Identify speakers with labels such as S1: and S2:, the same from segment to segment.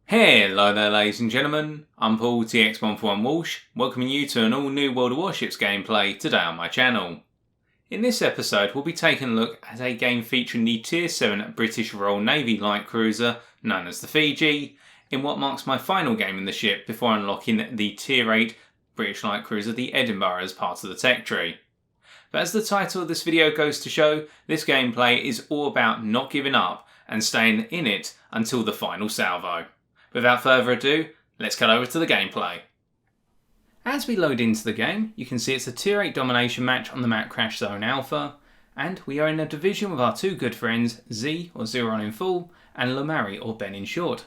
S1: Hello there ladies and gentlemen, I'm Paul TX141 Walsh, welcoming you to an all new World of Warships gameplay today on my channel. In this episode we'll be taking a look at a game featuring the Tier VII British Royal Navy light cruiser known as the Fiji, in what marks my final game in the ship before unlocking the Tier VIII British light cruiser the Edinburgh as part of the tech tree. But as the title of this video goes to show, this gameplay is all about not giving up and staying in it until the final salvo. Without further ado, let's cut over to the gameplay. As we load into the game, you can see it's a Tier VIII Domination match on the map Crash Zone Alpha, and we are in a division with our two good friends, Z, or Zero on in full, and Le Marie, or Ben in short.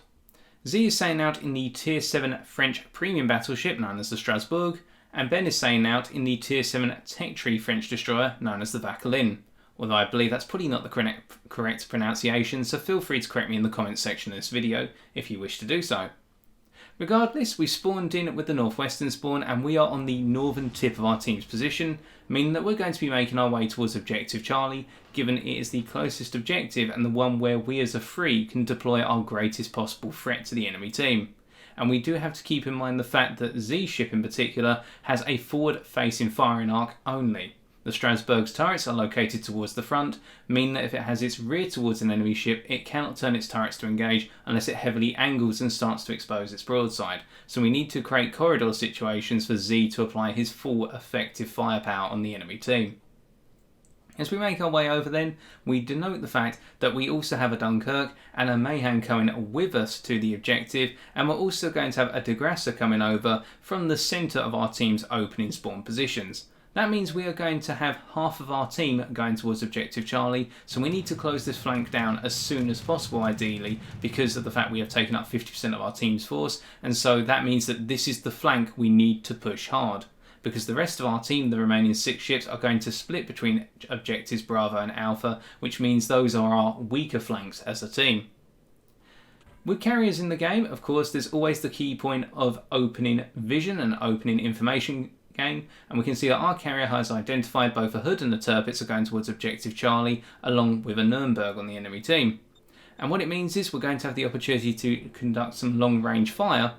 S1: Z is sailing out in the Tier VII French premium battleship known as the Strasbourg, and Ben is sailing out in the Tier VII tech tree French destroyer known as the Vauquelin. Although I believe that's probably not the correct pronunciation, so feel free to correct me in the comments section of this video if you wish to do so. Regardless, we spawned in with the northwestern spawn and we are on the northern tip of our team's position, meaning that we're going to be making our way towards Objective Charlie, given it is the closest objective and the one where we as a free can deploy our greatest possible threat to the enemy team. And we do have to keep in mind the fact that Z's ship in particular has a forward-facing firing arc only. The Strasbourg's turrets are located towards the front, meaning that if it has its rear towards an enemy ship, it cannot turn its turrets to engage unless it heavily angles and starts to expose its broadside. So we need to create corridor situations for Z to apply his full effective firepower on the enemy team. As we make our way over then, we denote the fact that we also have a Dunkirk and a Mayhem coming with us to the objective, and we're also going to have a De Grasser coming over from the centre of our team's opening spawn positions. That means we are going to have half of our team going towards Objective Charlie, so we need to close this flank down as soon as possible ideally, because of the fact we have taken up 50% of our team's force, and so that means that this is the flank we need to push hard. Because the rest of our team, the remaining 6 ships, are going to split between Objectives Bravo and Alpha, which means those are our weaker flanks as a team. With carriers in the game, of course, there's always the key point of opening vision and opening information gain, and we can see that our carrier has identified both a Hood and the Tirpitz are going towards Objective Charlie, along with a Nürnberg on the enemy team. And what it means is we're going to have the opportunity to conduct some long range fire,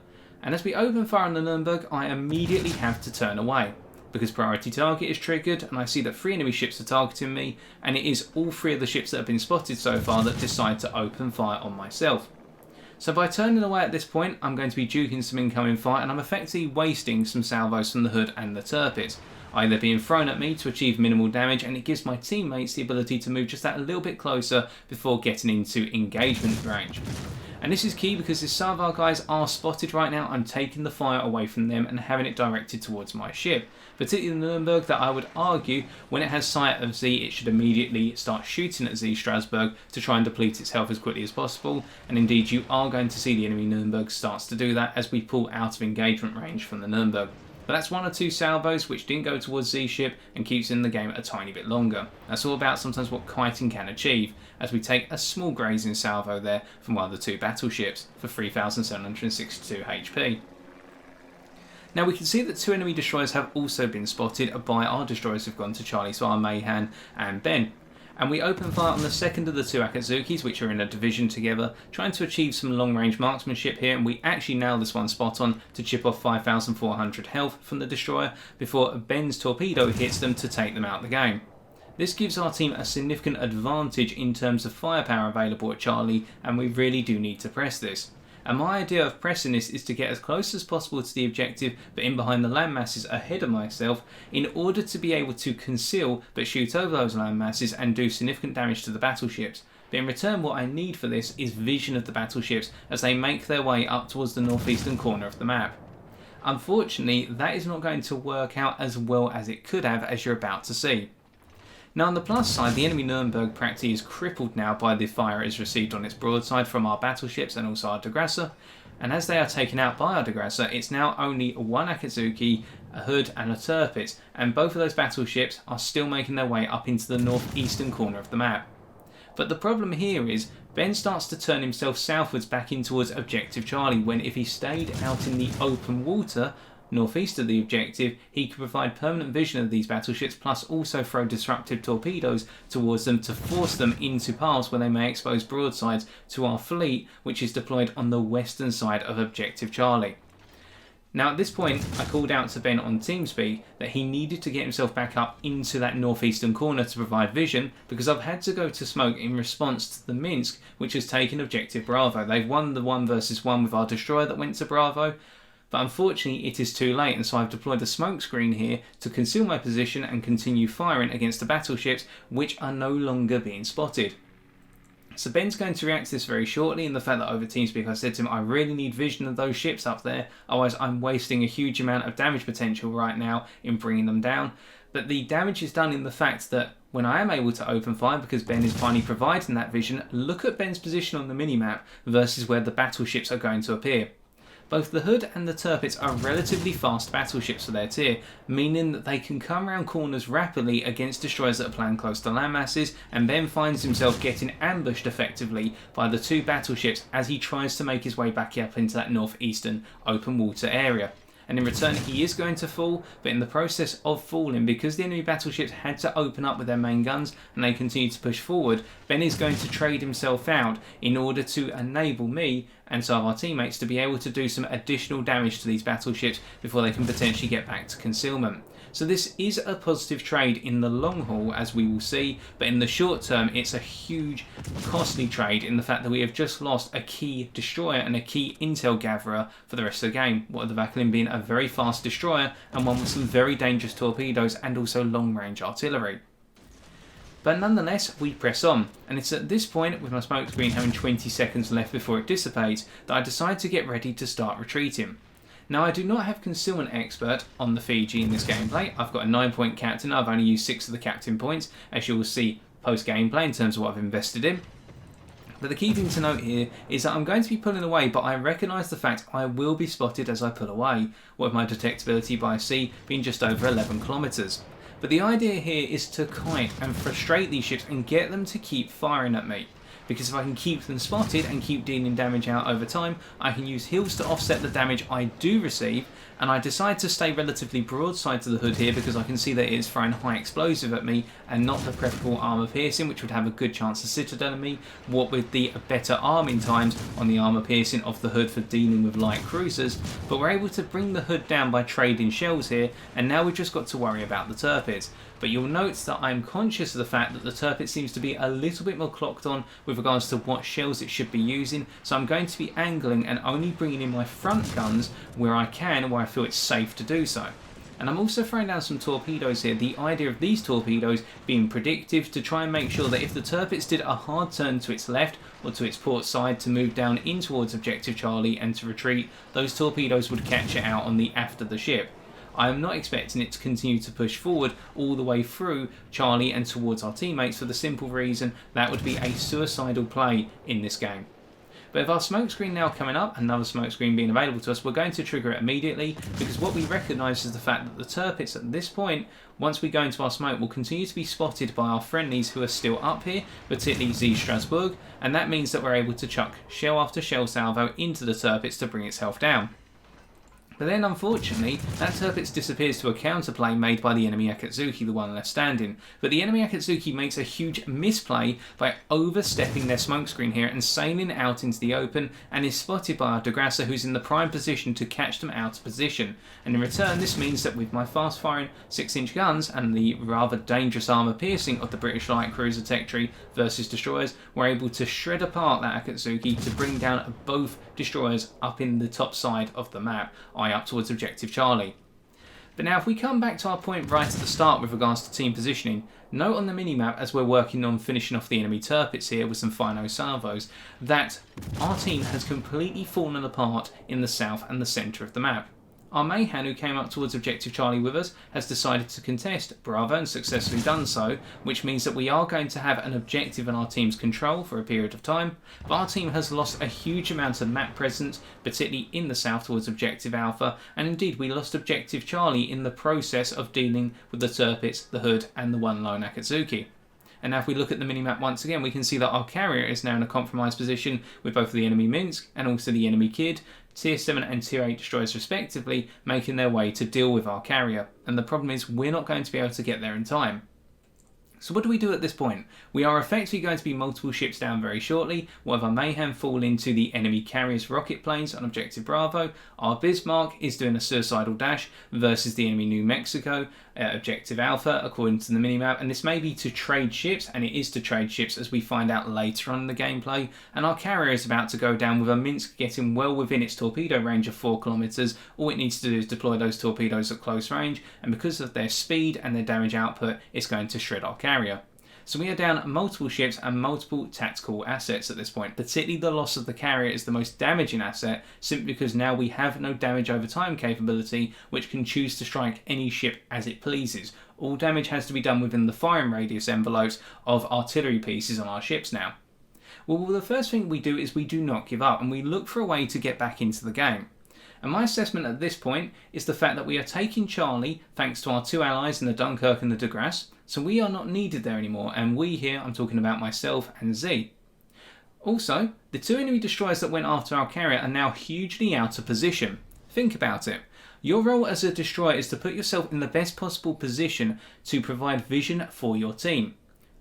S1: and as we open fire on the Nürnberg, I immediately have to turn away, because priority target is triggered and I see that 3 enemy ships are targeting me, and it is all 3 of the ships that have been spotted so far that decide to open fire on myself. So by turning away at this point, I'm going to be duking some incoming fire, and I'm effectively wasting some salvos from the Hood and the Tirpitz, either being thrown at me to achieve minimal damage, and it gives my teammates the ability to move just that a little bit closer before getting into engagement range. And this is key because if some of our guys are spotted right now, I'm taking the fire away from them and having it directed towards my ship. Particularly the Nürnberg, that I would argue, when it has sight of Z, it should immediately start shooting at Z Strasbourg to try and deplete its health as quickly as possible. And indeed, you are going to see the enemy Nürnberg starts to do that as we pull out of engagement range from the Nürnberg. But that's 1 or 2 salvos which didn't go towards Z ship and keeps in the game a tiny bit longer. That's all about sometimes what kiting can achieve, as we take a small grazing salvo there from one of the 2 battleships for 3,762 HP. Now we can see that 2 enemy destroyers have also been spotted by our destroyers who've gone to Charlie, so our Mayhem and Ben. And we open fire on the second of the 2 Akatsuki's, which are in a division together, trying to achieve some long-range marksmanship here, and we actually nail this one spot on to chip off 5,400 health from the destroyer before Ben's torpedo hits them to take them out of the game. This gives our team a significant advantage in terms of firepower available at Charlie, and we really do need to press this. And my idea of pressing this is to get as close as possible to the objective, but in behind the land masses ahead of myself, in order to be able to conceal but shoot over those land masses and do significant damage to the battleships. But in return, what I need for this is vision of the battleships as they make their way up towards the northeastern corner of the map. Unfortunately, that is not going to work out as well as it could have, as you're about to see. Now on the plus side, the enemy Nürnberg practically is crippled now by the fire it has received on its broadside from our battleships and also our De Grasser, and as they are taken out by our De Grasser, it's now only 1 Akatsuki, a Hood and a Tirpitz, and both of those battleships are still making their way up into the northeastern corner of the map. But the problem here is Ben starts to turn himself southwards back in towards Objective Charlie, when if he stayed out in the open water, northeast of the objective, he could provide permanent vision of these battleships, plus also throw disruptive torpedoes towards them to force them into paths where they may expose broadsides to our fleet, which is deployed on the western side of Objective Charlie. Now at this point, I called out to Ben on TeamSpeak that he needed to get himself back up into that northeastern corner to provide vision, because I've had to go to smoke in response to the Minsk, which has taken Objective Bravo. They've won the 1 versus 1 with our destroyer that went to Bravo, but unfortunately it is too late, and so I've deployed the smoke screen here to conceal my position and continue firing against the battleships, which are no longer being spotted. So Ben's going to react to this very shortly, in the fact that over TeamSpeak I said to him, I really need vision of those ships up there, otherwise I'm wasting a huge amount of damage potential right now in bringing them down. But the damage is done in the fact that when I am able to open fire, because Ben is finally providing that vision, look at Ben's position on the minimap versus where the battleships are going to appear. Both the Hood and the Tirpitz are relatively fast battleships for their tier, meaning that they can come around corners rapidly against destroyers that are playing close to landmasses, and Ben finds himself getting ambushed effectively by the 2 battleships as he tries to make his way back up into that northeastern open water area. And in return he is going to fall, but in the process of falling, because the enemy battleships had to open up with their main guns and they continue to push forward, Ben is going to trade himself out in order to enable me and some of our teammates to be able to do some additional damage to these battleships before they can potentially get back to concealment. So this is a positive trade in the long haul, as we will see, but in the short term it's a huge costly trade in the fact that we have just lost a key destroyer and a key intel gatherer for the rest of the game, what the Vaklin being a very fast destroyer and one with some very dangerous torpedoes and also long range artillery. But nonetheless, we press on, and it's at this point, with my smoke screen having 20 seconds left before it dissipates, that I decide to get ready to start retreating. Now, I do not have Concealment Expert on the Fiji in this gameplay. I've got a 9-point captain. I've only used 6 of the captain points, as you will see post-gameplay in terms of what I've invested in. But the key thing to note here is that I'm going to be pulling away, but I recognise the fact I will be spotted as I pull away, with my detectability by sea being just over 11 kilometres. But the idea here is to kite and frustrate these ships and get them to keep firing at me. Because if I can keep them spotted and keep dealing damage out over time, I can use heals to offset the damage I do receive, and I decide to stay relatively broadside to the Hood here because I can see that it is throwing high explosive at me and not the preferable armour piercing, which would have a good chance of citadel me, what with the better arming times on the armour piercing of the Hood for dealing with light cruisers. But we're able to bring the Hood down by trading shells here, and now we've just got to worry about the Tirpitz. But you'll note that I'm conscious of the fact that the Tirpitz seems to be a little bit more clocked on with regards to what shells it should be using, so I'm going to be angling and only bringing in my front guns where I can, where I feel it's safe to do so. And I'm also throwing down some torpedoes here, the idea of these torpedoes being predictive to try and make sure that if the Tirpitz did a hard turn to its left or to its port side to move down in towards Objective Charlie and to retreat, those torpedoes would catch it out on the aft of the ship. I am not expecting it to continue to push forward all the way through Charlie and towards our teammates for the simple reason that would be a suicidal play in this game. But with our smoke screen now coming up, another smoke screen being available to us, we're going to trigger it immediately, because what we recognise is the fact that the Tirpitz at this point, once we go into our smoke, will continue to be spotted by our friendlies who are still up here, particularly Z Strasbourg, and that means that we're able to chuck shell after shell salvo into the Tirpitz to bring its health down. But then, unfortunately, that Tirpitz disappears to a counterplay made by the enemy Akatsuki, the one left standing. But the enemy Akatsuki makes a huge misplay by overstepping their smokescreen here and sailing out into the open, and is spotted by our Degrasser, who's in the prime position to catch them out of position. And in return, this means that with my fast-firing 6-inch guns and the rather dangerous armour piercing of the British light cruiser tech tree versus destroyers, we're able to shred apart that Akatsuki to bring down both destroyers up in the top side of the map, up towards Objective Charlie. But now if we come back to our point right at the start with regards to team positioning, note on the minimap as we're working on finishing off the enemy Tirpitz here with some Fino salvos, that our team has completely fallen apart in the south and the centre of the map. Our Mayhan, who came up towards Objective Charlie with us, has decided to contest Bravo and successfully done so, which means that we are going to have an objective in our team's control for a period of time, but our team has lost a huge amount of map presence, particularly in the south towards Objective Alpha, and indeed we lost Objective Charlie in the process of dealing with the Tirpitz, the Hood and the one lone Akatsuki. And now if we look at the minimap once again, we can see that our carrier is now in a compromised position with both the enemy Minsk and also the enemy Kid, Tier 7 and Tier 8 destroyers respectively, making their way to deal with our carrier. And the problem is we're not going to be able to get there in time. So what do we do at this point? We are effectively going to be multiple ships down very shortly. We'll have our Mayhem fall into the enemy carrier's rocket planes on Objective Bravo. Our Bismarck is doing a suicidal dash versus the enemy New Mexico, Objective Alpha, according to the minimap. And this may be to trade ships, and it is to trade ships as we find out later on in the gameplay. And our carrier is about to go down with a Minsk getting well within its torpedo range of 4 kilometers. All it needs to do is deploy those torpedoes at close range, and because of their speed and their damage output, it's going to shred our carrier. So we are down multiple ships and multiple tactical assets at this point. Particularly the loss of the carrier is the most damaging asset, simply because now we have no damage over time capability, which can choose to strike any ship as it pleases. All damage has to be done within the firing radius envelopes of artillery pieces on our ships now. Well, the first thing we do is we do not give up, and we look for a way to get back into the game. And my assessment at this point is the fact that we are taking Charlie thanks to our 2 allies in the Dunkirk and the de Grasse, so we are not needed there anymore, and we here, I'm talking about myself and Z. Also, the 2 enemy destroyers that went after our carrier are now hugely out of position. Think about it. Your role as a destroyer is to put yourself in the best possible position to provide vision for your team.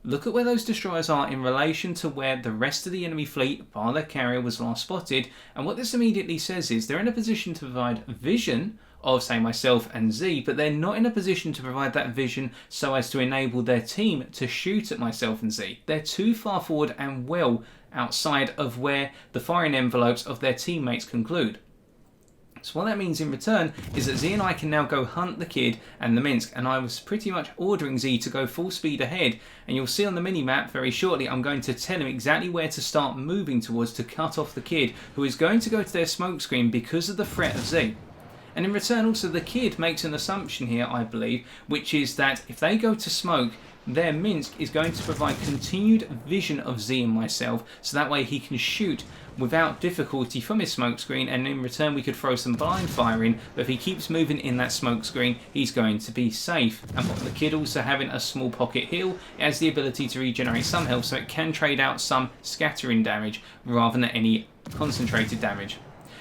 S1: Look at where those destroyers are in relation to where the rest of the enemy fleet, bar their carrier, was last spotted, and what this immediately says is they're in a position to provide vision of, say, myself and Z, but they're not in a position to provide that vision so as to enable their team to shoot at myself and Z. They're too far forward and well outside of where the firing envelopes of their teammates conclude. So what that means in return is that Z and I can now go hunt the Kid and the Minsk, and I was pretty much ordering Z to go full speed ahead, and you'll see on the mini-map very shortly I'm going to tell him exactly where to start moving towards to cut off the Kid, who is going to go to their smoke screen because of the threat of Z. And in return also the Kid makes an assumption here, I believe, which is that if they go to smoke, their Minsk is going to provide continued vision of Z and myself, so that way he can shoot without difficulty from his smoke screen, and in return we could throw some blind fire in, but if he keeps moving in that smoke screen he's going to be safe. And with the Kid also having a small pocket heal, it has the ability to regenerate some health, so it can trade out some scattering damage rather than any concentrated damage.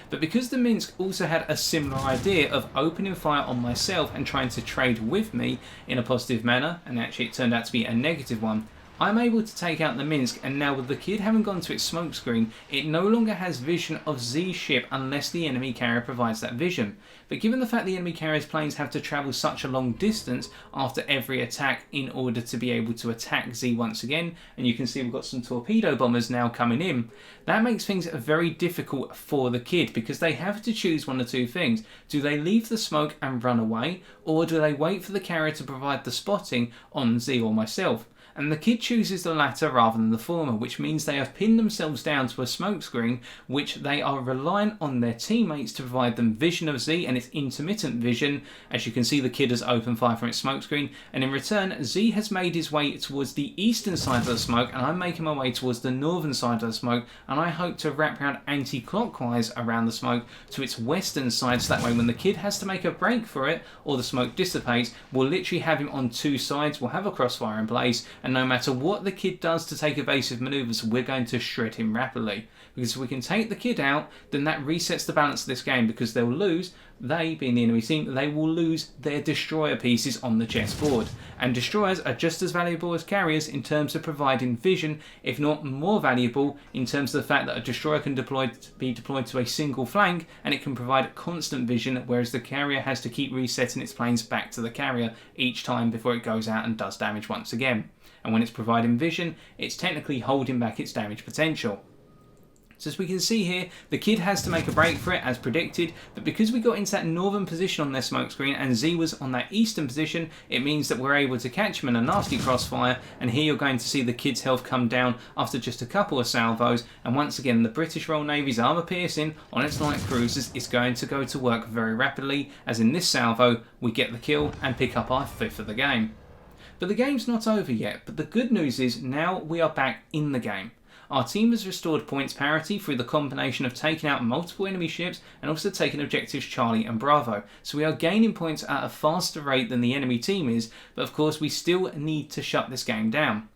S1: But because the Minsk also had a similar idea of opening fire on myself and trying to trade with me in a positive manner, and actually it turned out to be a negative one, I'm able to take out the Minsk, and now with the Kid having gone to its smoke screen, it no longer has vision of Z's ship unless the enemy carrier provides that vision. But given the fact the enemy carrier's planes have to travel such a long distance after every attack in order to be able to attack Z once again, and you can see we've got some torpedo bombers now coming in, that makes things very difficult for the Kid, because they have to choose one of two things. Do they leave the smoke and run away, or do they wait for the carrier to provide the spotting on Z or myself? And the Kid chooses the latter rather than the former, which means they have pinned themselves down to a smoke screen, which they are reliant on their teammates to provide them vision of Z and its intermittent vision. As you can see, the Kid has opened fire from its smoke screen, and in return Z has made his way towards the eastern side of the smoke, and I'm making my way towards the northern side of the smoke, and I hope to wrap around anti-clockwise around the smoke to its western side, so that way when the Kid has to make a break for it or the smoke dissipates, we'll literally have him on two sides, we'll have a crossfire in place, and no matter what the Kid does to take evasive manoeuvres, we're going to shred him rapidly. Because if we can take the Kid out, then that resets the balance of this game, because they'll lose, they, being the enemy team, they will lose their destroyer pieces on the chessboard. And destroyers are just as valuable as carriers in terms of providing vision, if not more valuable in terms of the fact that a destroyer can be deployed to a single flank, and it can provide constant vision, whereas the carrier has to keep resetting its planes back to the carrier each time before it goes out and does damage once again. And when it's providing vision, it's technically holding back its damage potential. So as we can see here, the Kid has to make a break for it as predicted, but because we got into that northern position on their smoke screen and Z was on that eastern position, it means that we're able to catch him in a nasty crossfire, and here you're going to see the Kid's health come down after just a couple of salvos, and once again the British Royal Navy's armour piercing on its light cruisers is going to go to work very rapidly, as in this salvo we get the kill and pick up our 5th of the game. But the game's not over yet, but the good news is now we are back in the game. Our team has restored points parity through the combination of taking out multiple enemy ships and also taking objectives Charlie and Bravo. So we are gaining points at a faster rate than the enemy team is, but of course we still need to shut this game down.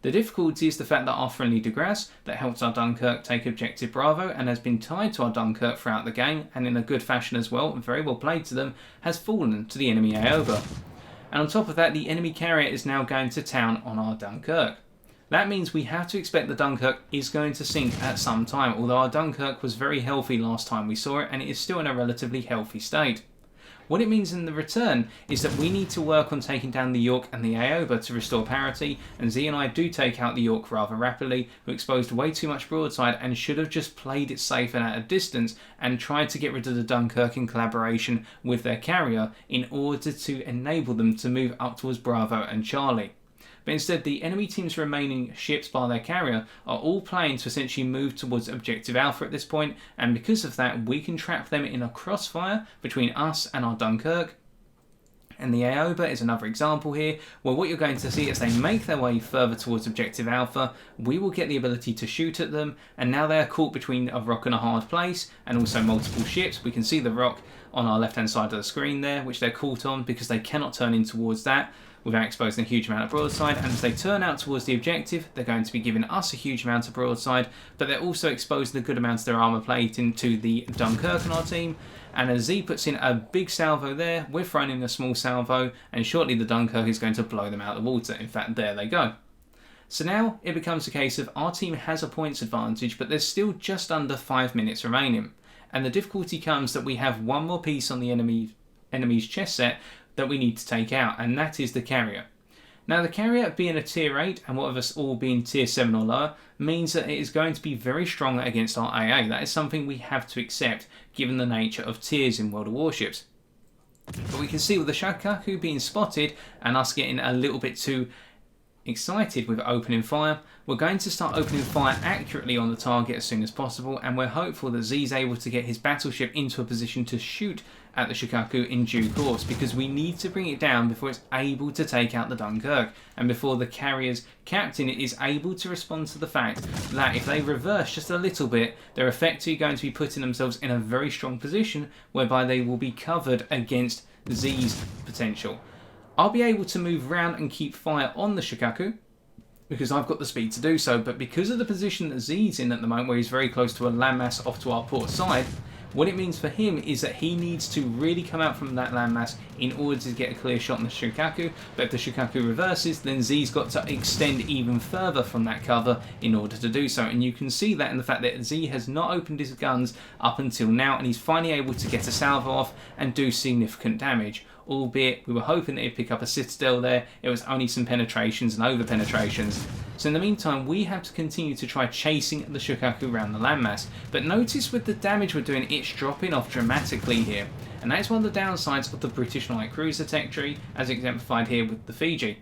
S1: The difficulty is the fact that our friendly de Grasse, that helps our Dunkirk take objective Bravo and has been tied to our Dunkirk throughout the game, and in a good fashion as well, and very well played to them, has fallen to the enemy Aoba. And on top of that, the enemy carrier is now going to town on our Dunkirk. That means we have to expect the Dunkirk is going to sink at some time, although our Dunkirk was very healthy last time we saw it, and it is still in a relatively healthy state. What it means in the return is that we need to work on taking down the York and the Aoba to restore parity, and Z and I do take out the York rather rapidly, who exposed way too much broadside and should have just played it safe and at a distance and tried to get rid of the Dunkirk in collaboration with their carrier in order to enable them to move up towards Bravo and Charlie. But instead, the enemy team's remaining ships by their carrier are all playing to essentially move towards Objective Alpha at this point, and because of that, we can trap them in a crossfire between us and our Dunkirk. And the Aoba is another example here, where what you're going to see as they make their way further towards Objective Alpha, we will get the ability to shoot at them, and now they are caught between a rock and a hard place, and also multiple ships. We can see the rock on our left-hand side of the screen there, which they're caught on because they cannot turn in towards that without exposing a huge amount of broadside, and as they turn out towards the objective, they're going to be giving us a huge amount of broadside, but they're also exposing a good amount of their armour plate into the Dunkirk on our team, and as Z puts in a big salvo there, we're throwing in a small salvo, and shortly the Dunkirk is going to blow them out of the water. In fact, there they go. So now it becomes a case of our team has a points advantage, but there's still just under 5 minutes remaining, and the difficulty comes that we have one more piece on the enemy's chess set that we need to take out, and that is the carrier. Now, the carrier being a tier 8 and what of us all being tier 7 or lower means that it is going to be very strong against our AA. That is something we have to accept given the nature of tiers in World of Warships. But we can see with the Shikaku being spotted and us getting a little bit too excited with opening fire, we're going to start opening fire accurately on the target as soon as possible, and we're hopeful that Z is able to get his battleship into a position to shoot at the Shikaku in due course, because we need to bring it down before it's able to take out the Dunkirk, and before the carrier's captain is able to respond to the fact that if they reverse just a little bit, they're effectively going to be putting themselves in a very strong position whereby they will be covered against Z's potential. I'll be able to move around and keep fire on the Shikaku because I've got the speed to do so, but because of the position that Z's in at the moment, where he's very close to a landmass off to our port side, what it means for him is that he needs to really come out from that landmass in order to get a clear shot on the Shikaku, but if the Shikaku reverses, then Z's got to extend even further from that cover in order to do so, and you can see that in the fact that Z has not opened his guns up until now, and he's finally able to get a salvo off and do significant damage. Albeit we were hoping that he'd pick up a citadel there, it was only some penetrations and over penetrations. So in the meantime, we have to continue to try chasing the Shikaku around the landmass. But notice with the damage we're doing, it's dropping off dramatically here. And that is one of the downsides of the British light cruiser tech tree, as exemplified here with the Fiji.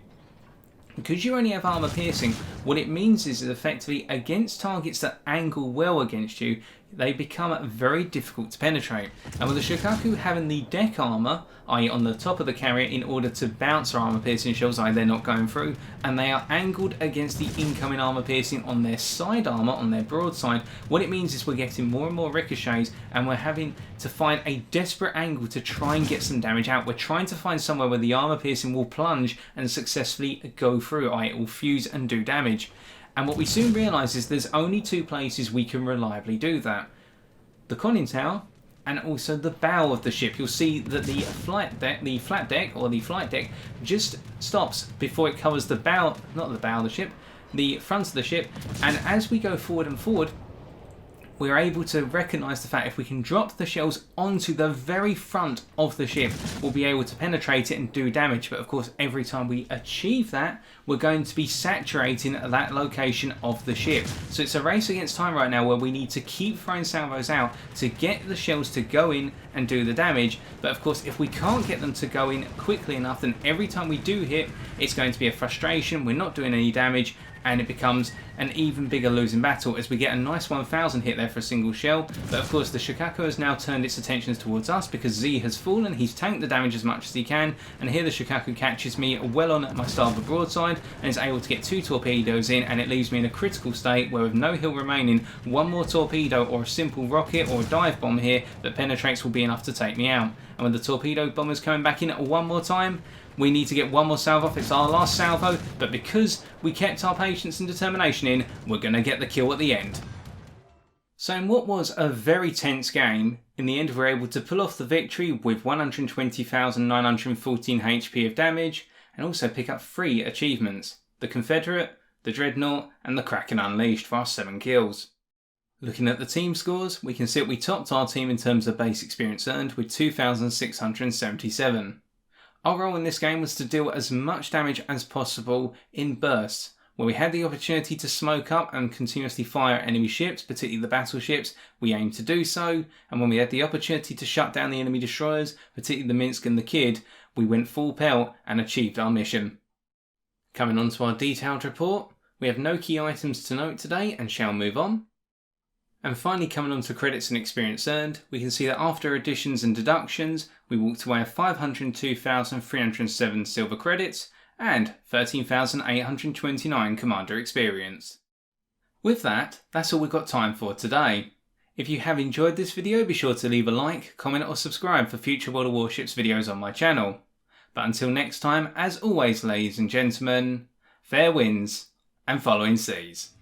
S1: Because you only have armour piercing, what it means is effectively against targets that angle well against you, they become very difficult to penetrate. And with the Shikaku having the deck armour, i.e. on the top of the carrier, in order to bounce our armour piercing shells, i.e. they're not going through, and they are angled against the incoming armour piercing on their side armour, on their broadside, what it means is we're getting more and more ricochets, and we're having to find a desperate angle to try and get some damage out. We're trying to find somewhere where the armour piercing will plunge and successfully go through, i.e. it will fuse and do damage. And what we soon realise is there's only two places we can reliably do that. The conning tower and also the bow of the ship. You'll see that the flat deck just stops before it covers the bow, not the bow of the ship, the front of the ship, and as we go forward and forward, we're able to recognise the fact if we can drop the shells onto the very front of the ship, we'll be able to penetrate it and do damage. But of course, every time we achieve that, we're going to be saturating that location of the ship. So it's a race against time right now where we need to keep throwing salvos out to get the shells to go in and do the damage. But of course, if we can't get them to go in quickly enough, then every time we do hit, it's going to be a frustration. We're not doing any damage, and it becomes an even bigger losing battle as we get a nice 1000 hit there for a single shell. But of course the Shikaku has now turned its attentions towards us because Z has fallen. He's tanked the damage as much as he can, and here the Shikaku catches me well on my starboard broadside and is able to get 2 torpedoes in, and it leaves me in a critical state where with no hill remaining, one more torpedo or a simple rocket or a dive bomb here that penetrates will be enough to take me out. And with the torpedo bombers coming back in one more time, We need to get one more salvo off. It's our last salvo, but because we kept our patience and determination in, we're going to get the kill at the end. So in what was a very tense game, in the end we were able to pull off the victory with 120,914 HP of damage, and also pick up 3 achievements: the Confederate, the Dreadnought, and the Kraken Unleashed for our 7 kills. Looking at the team scores, we can see that we topped our team in terms of base experience earned with 2,677. Our role in this game was to deal as much damage as possible in bursts. When we had the opportunity to smoke up and continuously fire at enemy ships, particularly the battleships, we aimed to do so, and when we had the opportunity to shut down the enemy destroyers, particularly the Minsk and the Kid, we went full pelt and achieved our mission. Coming on to our detailed report, we have no key items to note today and shall move on. And finally, coming on to credits and experience earned, we can see that after additions and deductions, we walked away with 502,307 silver credits and 13,829 commander experience. With that, that's all we've got time for today. If you have enjoyed this video, be sure to leave a like, comment or subscribe for future World of Warships videos on my channel. But until next time, as always ladies and gentlemen, fair winds and following seas.